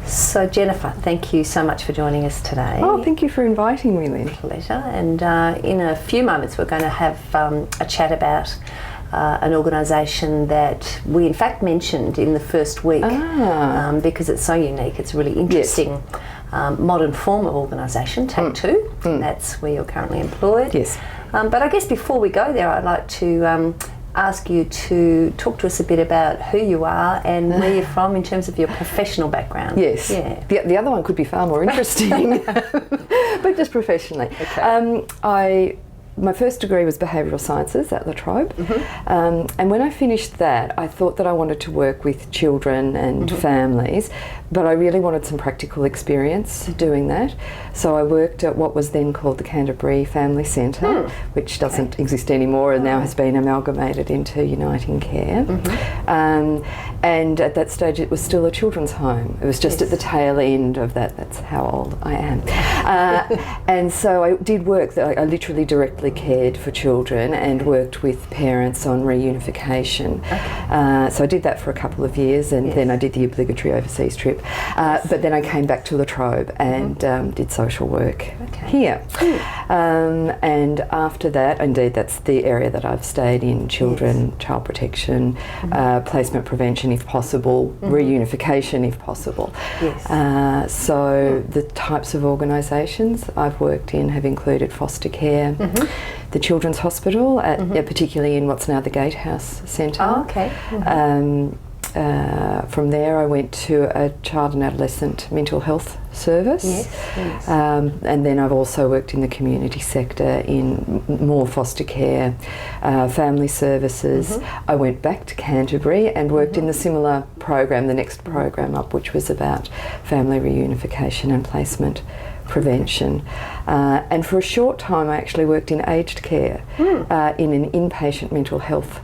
So Jennifer, thank you so much for joining us today. Oh, thank you for inviting me, Lynn. Pleasure. And in a few moments we're going to have a chat about an organisation that we in fact mentioned in the first week because it's so unique. It's a really interesting modern form of organisation, Take Two. That's where you're currently employed. Yes. But I guess before we go there, I'd like to ask you to talk to us a bit about who you are and where you're from in terms of your professional background. Yes. Yeah. The other one could be far more interesting, but just professionally. Okay. My first degree was behavioural sciences at La Trobe, and when I finished that, I thought that I wanted to work with children and families, but I really wanted some practical experience doing that. So I worked at what was then called the Canterbury Family Centre, which doesn't exist anymore and now has been amalgamated into Uniting Care. And at that stage it was still a children's home. It was just at the tail end of that. That's how old I am. And so I did work that I literally directly cared for children and worked with parents on reunification. So I did that for a couple of years, and then I did the obligatory overseas trip. But then I came back to La Trobe and did social work here. And after that, indeed, that's the area that I've stayed in: children, child protection, placement prevention if possible, reunification if possible. So the types of organisations I've worked in have included foster care, the Children's Hospital, particularly in what's now the Gatehouse Centre. From there I went to a child and adolescent mental health service, and then I've also worked in the community sector in more foster care, family services. I went back to Canterbury and worked in the similar program, the next program up, which was about family reunification and placement prevention. And for a short time I actually worked in aged care in an inpatient mental health,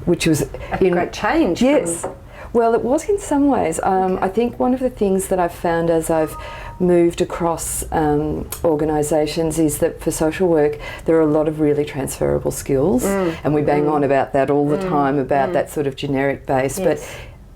which was a great change. Yes. Well, it was in some ways. I think one of the things that I've found as I've moved across organisations is that for social work there are a lot of really transferable skills, and we bang on about that all the time, about that sort of generic base, but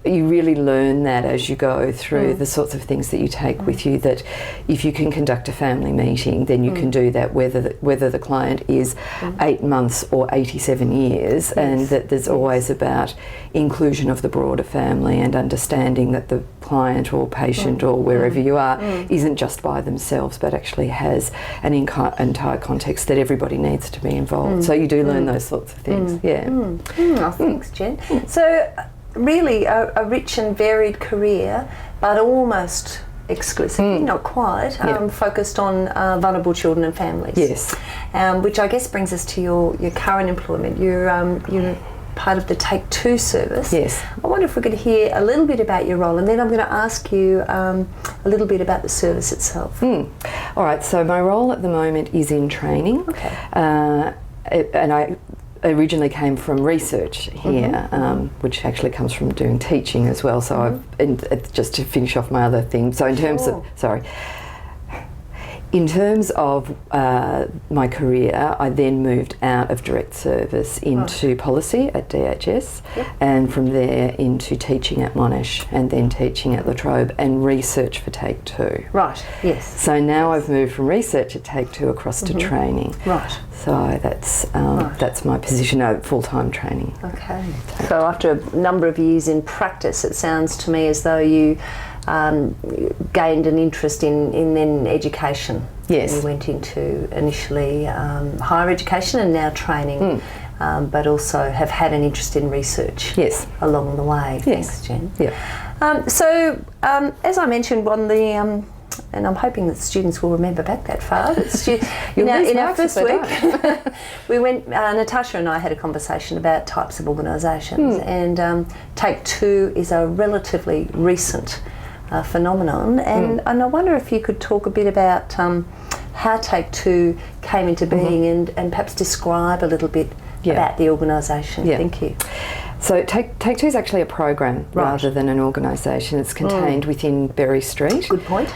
you really learn that as you go through the sorts of things that you take with you, that if you can conduct a family meeting, then you can do that whether the client is 8 months or 87 years, and that there's always about inclusion of the broader family and understanding that the client or patient or wherever you are isn't just by themselves, but actually has an entire context that everybody needs to be involved. So you do learn those sorts of things. Oh, thanks, Jen. So really a rich and varied career, but almost exclusively, not quite, focused on vulnerable children and families. Yes. Which I guess brings us to your current employment. You're part of the Take Two service. Yes. I wonder if we could hear a little bit about your role, and then I'm going to ask you a little bit about the service itself. All right, so my role at the moment is in training. And I originally came from research here, which actually comes from doing teaching as well. So just to finish off my other thing, so in terms of my career, I then moved out of direct service into policy at DHS, and from there into teaching at Monash, and then teaching at La Trobe, and research for Take Two. Right, yes. So now I've moved from research at Take Two across to training. Right. So that's my position, full-time training. Okay. So after a number of years in practice, it sounds to me as though you gained an interest in then education. Yes. You went into initially higher education and now training, but also have had an interest in research along the way. Yes. Thanks, Jen. Yeah. So as I mentioned on the and I'm hoping that students will remember back that far. In our first week, we went. Natasha and I had a conversation about types of organisations, and Take Two is a relatively recent phenomenon. And I wonder if you could talk a bit about how Take Two came into being, and perhaps describe a little bit about the organisation. Thank you. So Take Two is actually a program rather than an organisation. It's contained within Berry Street. Good point.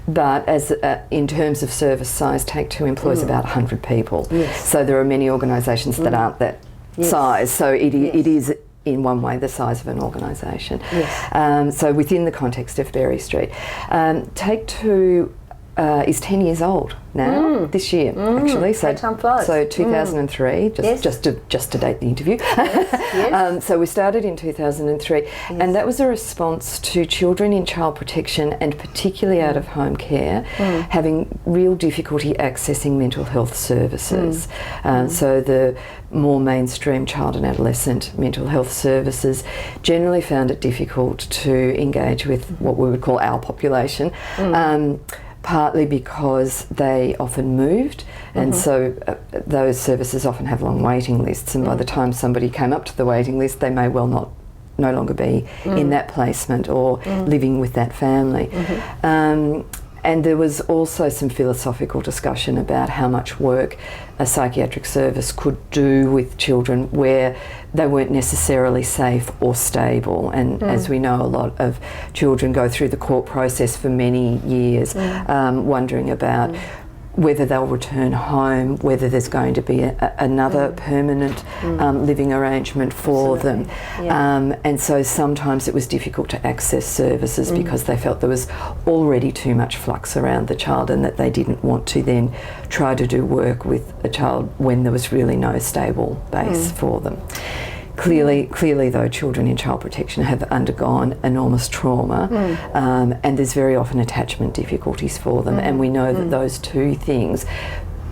But as in terms of service size, Take Two employs about 100 people. Yes. So there are many organisations that aren't that size. So it is in one way the size of an organisation. Yes. So within the context of Berry Street. Take Two is 10 years old now, this year actually. So, time flies. So 2003, Yes. just to date the interview. Yes. So we started in 2003, Yes. and that was a response to children in child protection and particularly out of home care having real difficulty accessing mental health services. So the more mainstream child and adolescent mental health services generally found it difficult to engage with what we would call our population. Partly because they often moved, and so those services often have long waiting lists, and by the time somebody came up to the waiting list, they may well no longer be in that placement or living with that family. And there was also some philosophical discussion about how much work a psychiatric service could do with children where they weren't necessarily safe or stable. And as we know, a lot of children go through the court process for many years, wondering about whether they'll return home, whether there's going to be another permanent living arrangement for them. Yeah. And so sometimes it was difficult to access services because they felt there was already too much flux around the child, and that they didn't want to then try to do work with a child when there was really no stable base for them. Clearly, though, children in child protection have undergone enormous trauma, and there's very often attachment difficulties for them, and we know that those two things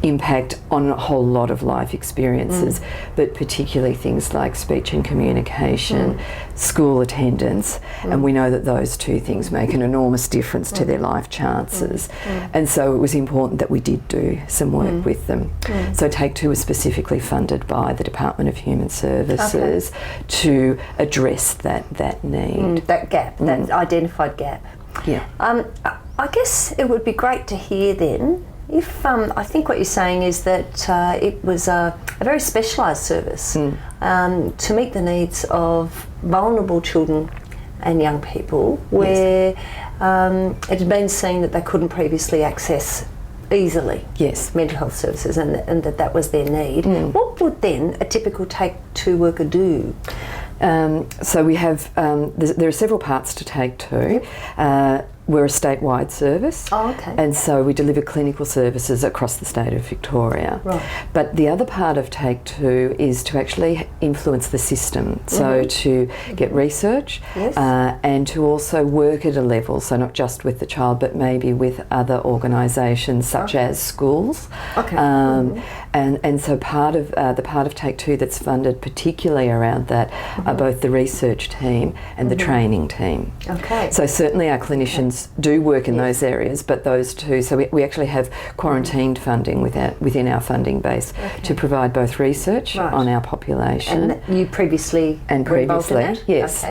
impact on a whole lot of life experiences, but particularly things like speech and communication, school attendance, and we know that those two things make an enormous difference to their life chances. And so it was important that we did do some work with them. So Take Two was specifically funded by the Department of Human Services to address that need. That gap, that identified gap. Yeah. I guess it would be great to hear then, if I think what you're saying is that it was a very specialised service to meet the needs of vulnerable children and young people, where it had been seen that they couldn't previously access easily mental health services, and that was their need. What would then a typical Take Two worker do? So we have, there are several parts to Take Two. We're a statewide service, and so we deliver clinical services across the state of Victoria. Right. But the other part of Take Two is to actually influence the system, so to get research and to also work at a level, so not just with the child but maybe with other organisations such as schools. And so part of the part of Take Two that's funded particularly around that are both the research team and the training team. So certainly our clinicians do work in those areas, but those two, so we actually have quarantined funding within our funding base to provide both research on our population. And you previously and were involved in that? Yes.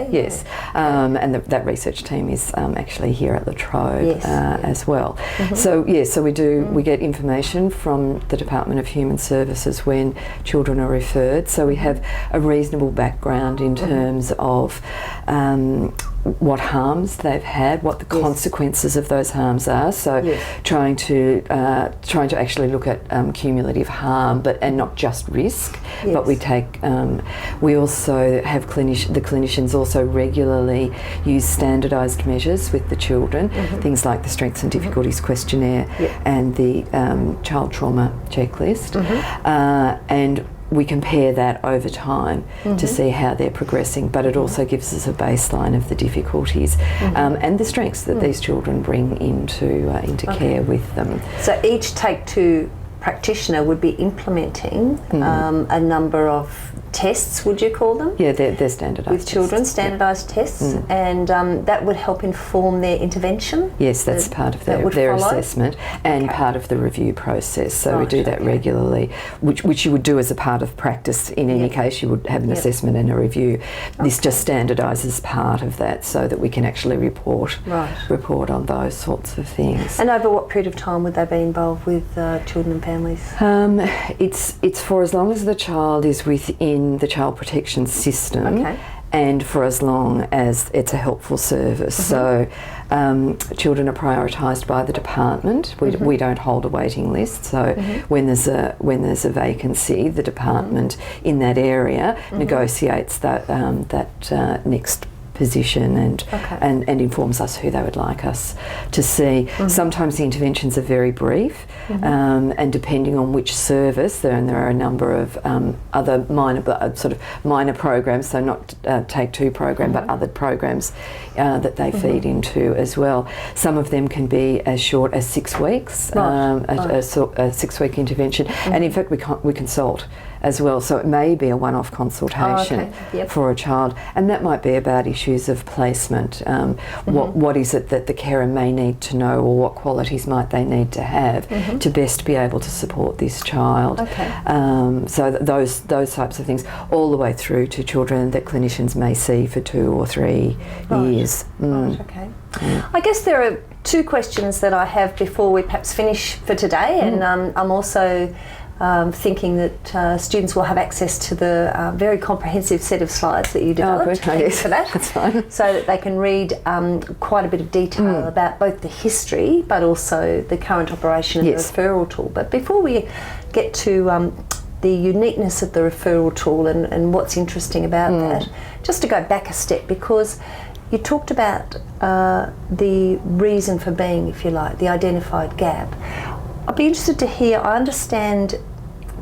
And that research team is actually here at La Trobe as well. So we get information from the Department of Human Services when children are referred, so we have a reasonable background in terms of what harms they've had, what the consequences of those harms are. So trying to actually look at cumulative harm, and not just risk. But we also have the clinicians also regularly use standardised measures with the children, things like the Strengths and Difficulties questionnaire and the child trauma checklist, and we compare that over time to see how they're progressing, but it also gives us a baseline of the difficulties and the strengths that these children bring into care with them. So each Take Two practitioner would be implementing a number of tests, would you call them? Yeah, they're standardised with children, standardised tests, and that would help inform their intervention? Yes, that's part of their assessment and part of the review process. So we do that regularly, which you would do as a part of practice. In any case, you would have an assessment and a review. This just standardises part of that so that we can actually report on those sorts of things. And over what period of time would they be involved with children and families? It's for as long as the child is within the child protection system, and for as long as it's a helpful service. So children are prioritised by the department. We don't hold a waiting list. So when there's a vacancy, the department in that area negotiates that next position and informs us who they would like us to see. Sometimes the interventions are very brief, and depending on which service, there are a number of other minor programs, so not Take Two program, but other programs that they feed into as well. Some of them can be as short as 6 weeks, a 6-week intervention, and in fact we consult as well, so it may be a one-off consultation for a child, and that might be about issues of placement. What is it that the carer may need to know, or what qualities might they need to have to best be able to support this child? So those types of things, all the way through to children that clinicians may see for 2 or 3 years. I guess there are 2 questions that I have before we perhaps finish for today, and I'm also thinking that students will have access to the very comprehensive set of slides that you developed. Thank you for that. That's fine. So that they can read quite a bit of detail about both the history but also the current operation of the referral tool. But before we get to the uniqueness of the referral tool and what's interesting about that, just to go back a step, because you talked about the reason for being, if you like, the identified gap. I'd be interested to hear, I understand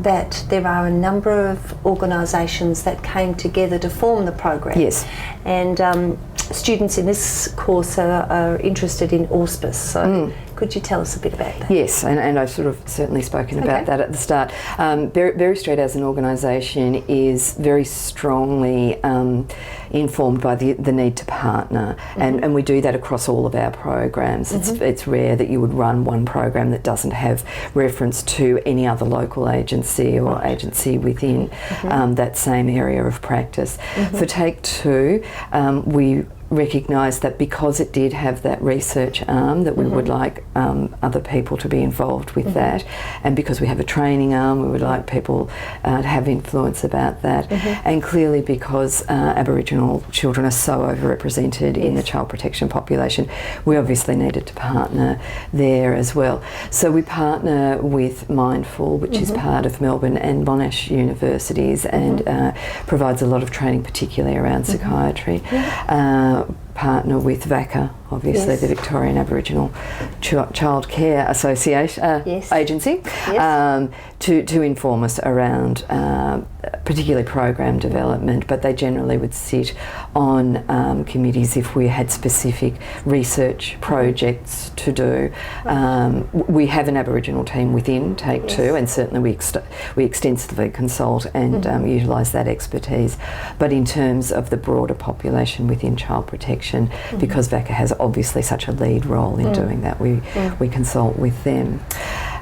that there are a number of organisations that came together to form the program. Yes. And students in this course are interested in auspice, so could you tell us a bit about that? Yes, and I've sort of certainly spoken about that at the start. Berry Street as an organisation is very strongly informed by the need to partner, and we do that across all of our programs. It's rare that you would run one program that doesn't have reference to any other local agency or agency within that same area of practice. For Take Two, we recognised that because it did have that research arm, that we would like other people to be involved with that, and because we have a training arm, we would like people to have influence about that, and clearly because Aboriginal children are so overrepresented in the child protection population, we obviously needed to partner there as well. So we partner with Mindful, which is part of Melbourne and Monash universities, and provides a lot of training, particularly around psychiatry. Partner with VACA, obviously the Victorian Aboriginal Child Care Association agency, to inform us around particularly program development, but they generally would sit on committees if we had specific research projects to do. We have an Aboriginal team within Take Two, and certainly we extensively consult and utilise that expertise, but in terms of the broader population within child protection, because VACA has obviously such a lead role in doing that, we consult with them.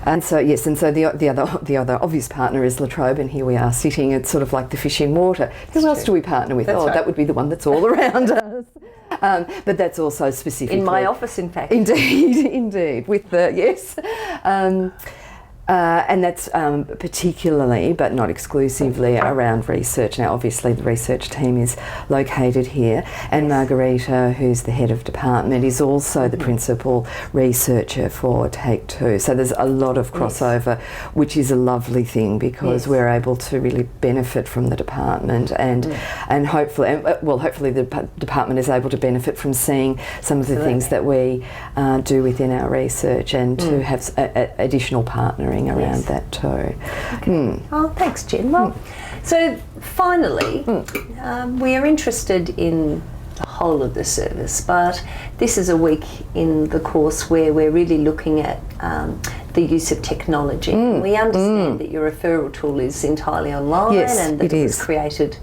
And so the other obvious partner is La Trobe, and here we are sitting. It's sort of like the fish in water. Who else do we partner with? That would be the one that's all around us. But that's also specifically in my office, in fact. Indeed, with the and that's particularly, but not exclusively, around research. Now, obviously, the research team is located here, and Margarita, who's the head of department, is also the principal researcher for Take Two. So there's a lot of crossover, which is a lovely thing, because we're able to really benefit from the department, and hopefully the department is able to benefit from seeing some of the things that we do within our research, and to have additional partnering around that too. Oh, thanks, Jen. Well, so finally, we are interested in the whole of the service, but this is a week in the course where we're really looking at the use of technology. We understand that your referral tool is entirely online, and that it was created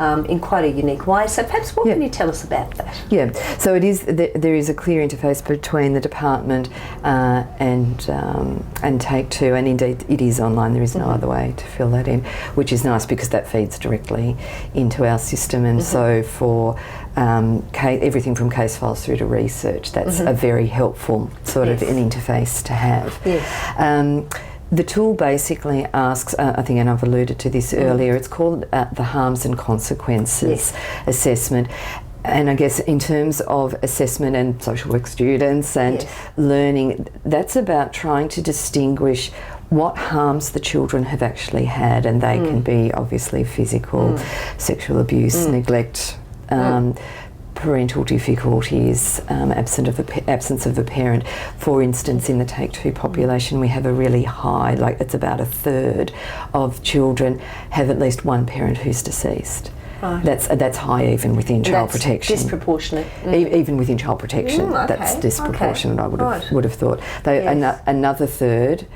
in quite a unique way. So perhaps what can you tell us about that? Yeah, so it is. There is a clear interface between the department and Take Two, and indeed it is online. There is no other way to fill that in, which is nice because that feeds directly into our system. And so for everything from case files through to research, that's a very helpful sort of an interface to have. The tool basically asks, I think, and I've alluded to this earlier, it's called the harms and consequences assessment. And I guess in terms of assessment and social work students and learning, that's about trying to distinguish what harms the children have actually had, and they can be obviously physical, sexual abuse, neglect, parental difficulties, absence of a parent. For instance, in the Take Two population, we have a really high, like it's about a third of children have at least one parent who's deceased. Right. That's high even within child protection. Disproportionate. Even within child protection, that's disproportionate. I would have thought. Another third,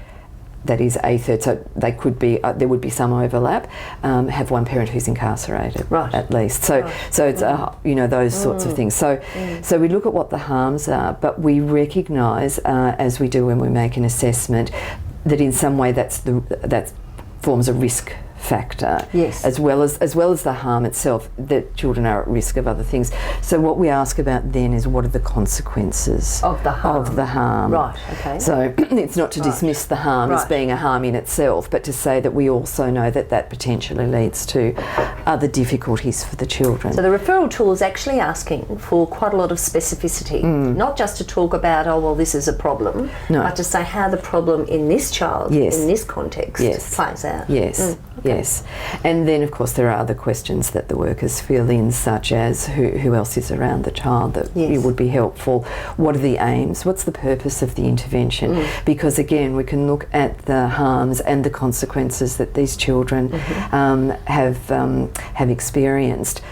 that is a third. So they could be. There would be some overlap. Have one parent who's incarcerated, at least. So it's those sorts of things. So we look at what the harms are, but we recognise, as we do when we make an assessment, that in some way that forms a risk factor, as well as the harm itself, that children are at risk of other things. So what we ask about then is, what are the consequences of the harm? Right, okay. So it's not to dismiss the harm as being a harm in itself, but to say that we also know that potentially leads to other difficulties for the children. So the referral tool is actually asking for quite a lot of specificity, not just to talk about, this is a problem, but to say how the problem in this child, in this context, plays out. Yes, and then of course there are other questions that the workers fill in, such as who else is around the child that it would be helpful, what are the aims, what's the purpose of the intervention, because again we can look at the harms and the consequences that these children have experienced,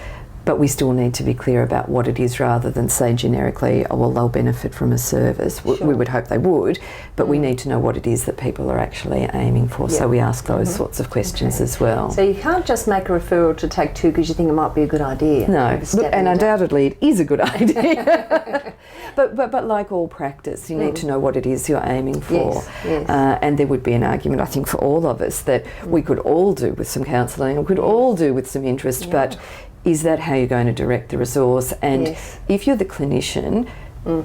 but we still need to be clear about what it is, rather than say generically, they'll benefit from a service. We would hope they would, but we need to know what it is that people are actually aiming for. So we ask those sorts of questions as well. So you can't just make a referral to Take Two because you think it might be a good idea. No, and undoubtedly it is a good idea. but like all practice, you need to know what it is you're aiming for. And there would be an argument, I think, for all of us that we could all do with some counselling, we could all do with some interest, but is that how you're going to direct the resource? And if you're the clinician,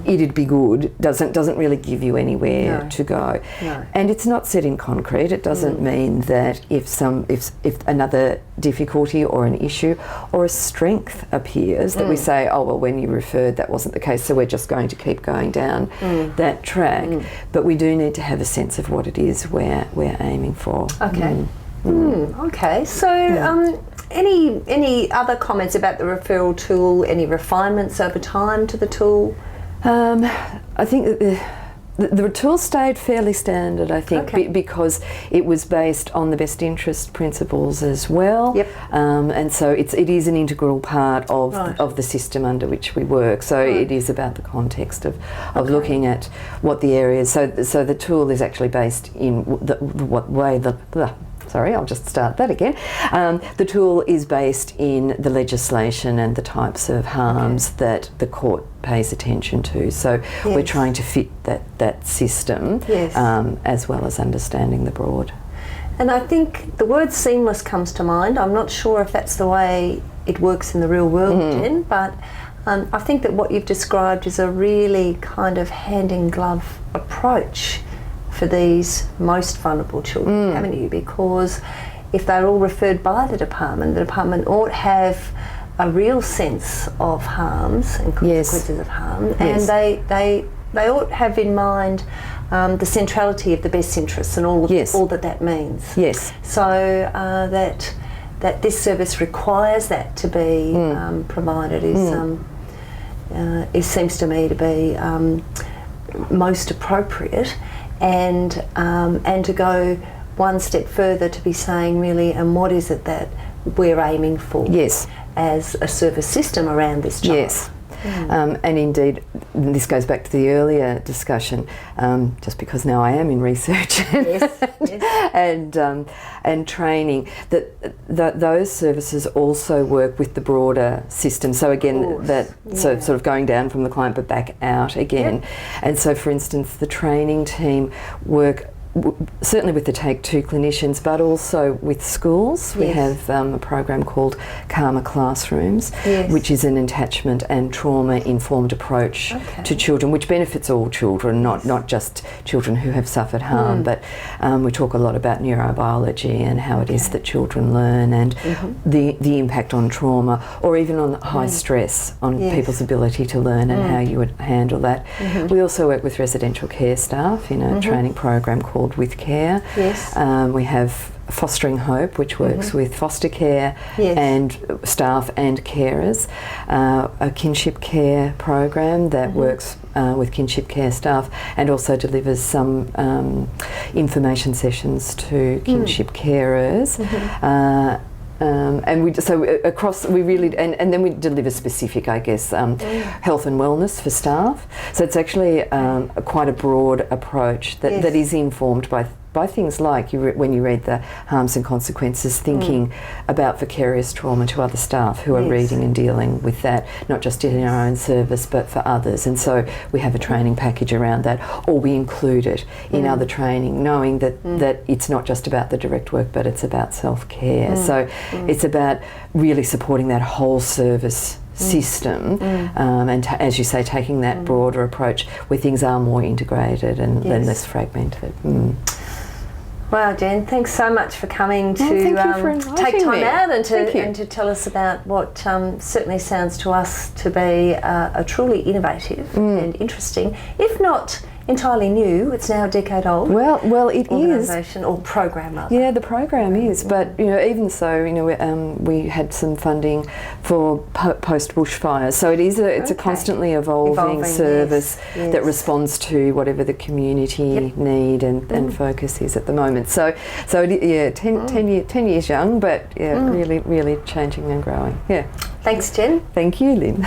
it'd be good, doesn't really give you anywhere to go. And it's not set in concrete. It doesn't mean that if another difficulty or an issue or a strength appears, that we say, when you referred that wasn't the case, so we're just going to keep going down that track. But we do need to have a sense of what it is we're aiming for. Okay. Okay, so any other comments about the referral tool, any refinements over time to the tool? I think that the tool stayed fairly standard, I think, because it was based on the best interest principles as well. And so it is an integral part of the system under which we work. So it is about the context of looking at what the areas. So the tool is actually based in what way Sorry, I'll just start that again. The tool is based in the legislation and the types of harms that the court pays attention to. So we're trying to fit that system as well as understanding the broad. And I think the word seamless comes to mind. I'm not sure if that's the way it works in the real world, Jen, but I think that what you've described is a really kind of hand-in-glove approach for these most vulnerable children, haven't you? Because if they're all referred by the department ought have a real sense of harms and consequences of harm, and they ought have in mind the centrality of the best interests and all that means. So that this service requires that to be provided seems to me to be most appropriate. And to go one step further to be saying really, and what is it that we're aiming for as a service system around this child? And indeed, this goes back to the earlier discussion, just because now I am in research and training, that those services also work with the broader system. So again, so sort of going down from the client but back out again. And so, for instance, the training team work certainly with the Take Two clinicians, but also with schools. We have a program called Calmer Classrooms, which is an attachment and trauma-informed approach to children, which benefits all children, not just children who have suffered harm, but we talk a lot about neurobiology and how it is that children learn, and the impact on trauma, or even on high stress on people's ability to learn, and how you would handle that. We also work with residential care staff in a training program called With Care. We have Fostering Hope, which works with foster care and staff and carers, a kinship care program that works with kinship care staff and also delivers some information sessions to kinship carers. And we really and then we deliver specific, I guess, health and wellness for staff. So it's actually quite a broad approach that is informed by things like when you read the harms and consequences, thinking about vicarious trauma to other staff who are reading and dealing with that, not just in our own service but for others. And so we have a training package around that, or we include it in other training, knowing that it's not just about the direct work but it's about self-care. So it's about really supporting that whole service system, and as you say, taking that broader approach where things are more integrated and less fragmented. Wow, Jen, thanks so much for coming to take time out and to tell us about what certainly sounds to us to be a truly innovative and interesting, if not entirely new, it's now a decade old. Well, it organisation or program rather. Yeah, the program is, but even so, we had some funding for post bushfires. So it is it's a constantly evolving service that responds to whatever the community need and focus is at the moment. So 10 years young, but really changing and growing. Yeah. Thanks, Jen. Thank you, Lynn.